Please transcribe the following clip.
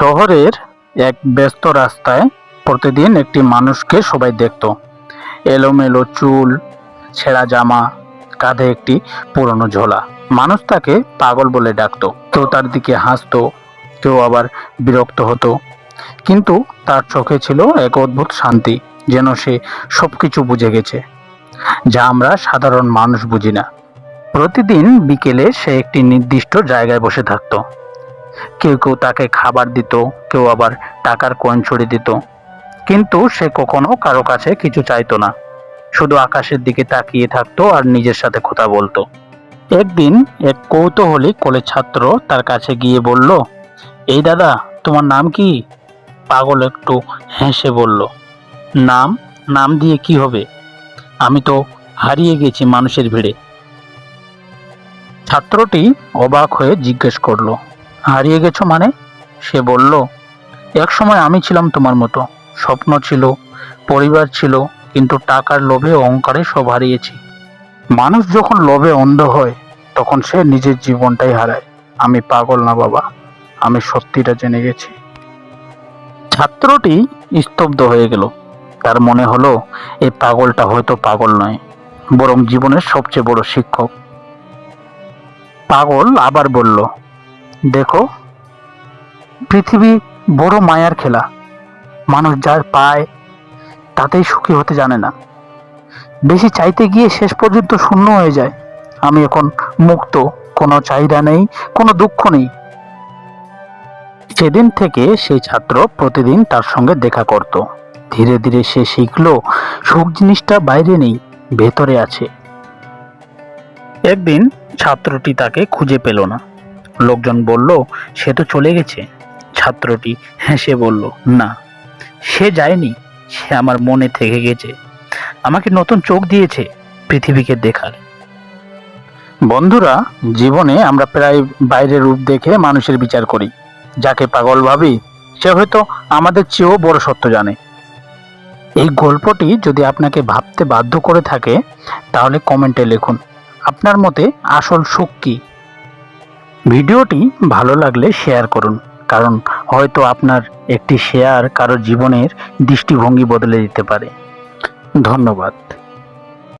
শহরের এক ব্যস্ত রাস্তায় প্রতিদিন একটি মানুষকে সবাই দেখত। এলোমেলো চুল, ছেঁড়া জামা, কাঁধে একটি পুরনো ঝোলা। মানুষ তাকে পাগল বলে ডাকতো। কেউ তার দিকে হাসতো, কেউ আবার বিরক্ত হতো। কিন্তু তার চোখে ছিল এক অদ্ভুত শান্তি, যেন সে সবকিছু বুঝে গেছে, যা আমরা সাধারণ মানুষ বুঝি না। প্রতিদিন বিকেলে সে একটি নির্দিষ্ট জায়গায় বসে থাকতো। কেউ কেউ তাকে খাবার দিত, কেউ আবার টাকার কয়েন ছড়িয়ে দিত। কিন্তু সে কখনো কারো কাছে কিছু চাইতো না, শুধু আকাশের দিকে তাকিয়ে থাকতো আর নিজের সাথে কথা বলতো। একদিন এক কৌতূহলী কলেজ ছাত্র তার কাছে গিয়ে বলল, এই দাদা, তোমার নাম কি? পাগল একটু হেসে বলল, নাম? নাম দিয়ে কি হবে? আমি তো হারিয়ে গেছি মানুষের ভিড়ে। ছাত্রটি অবাক হয়ে জিজ্ঞেস করলো, হারিয়ে গেছো মানে? সে বলল, এক সময় আমি ছিলাম তোমার মতো, স্বপ্ন ছিল, পরিবার ছিল, কিন্তু টাকার লোভে অহংকারে সব হারিয়েছি। মানুষ যখন লোভে অন্ধ হয়, তখন সে নিজের জীবনটাই হারায়। আমি পাগল না বাবা, আমি সত্যিটা জেনে গেছি। ছাত্রটি স্তব্ধ হয়ে গেল। তার মনে হলো, এই পাগলটা হয়তো পাগল নয়, বরং জীবনের সবচেয়ে বড় শিক্ষক। পাগল আবার বলল, দেখো, পৃথিবী বড় মায়ার খেলা। মানুষ যার পায় তাতেই সুখী হতে জানে না, বেশি চাইতে গিয়ে শেষ পর্যন্ত শূন্য হয়ে যায়। আমি এখন মুক্ত, কোনো চাহিদা নেই, কোনো দুঃখ নেই। সেদিন থেকে সেই ছাত্র প্রতিদিন তার সঙ্গে দেখা করত। ধীরে ধীরে সে শিখলো, সুখ জিনিসটা বাইরে নেই, ভেতরে আছে। একদিন ছাত্রটি তাকে খুঁজে পেল না। লোকজন বলল, সে তো চলে গেছে। ছাত্রটি হেসে বলল, না, সে যায়নি, সে আমার মনে থেকে গেছে, আমাকে নতুন চোখ দিয়েছে পৃথিবীকে দেখার। বন্ধুরা, জীবনে আমরা প্রায় বাইরের রূপ দেখে মানুষের বিচার করি। যাকে পাগল ভাবি, সে হয়তো আমাদের চেয়েও বড় সত্য জানে। এই গল্পটি যদি আপনাকে ভাবতে বাধ্য করে থাকে, তাহলে কমেন্টে লিখুন আপনার মতে আসল সুখ কি। ভিডিওটি ভালো লাগলে শেয়ার করুন, কারণ হয়তো আপনার একটি শেয়ার কারো জীবনের দৃষ্টিভঙ্গি বদলে দিতে পারে। ধন্যবাদ।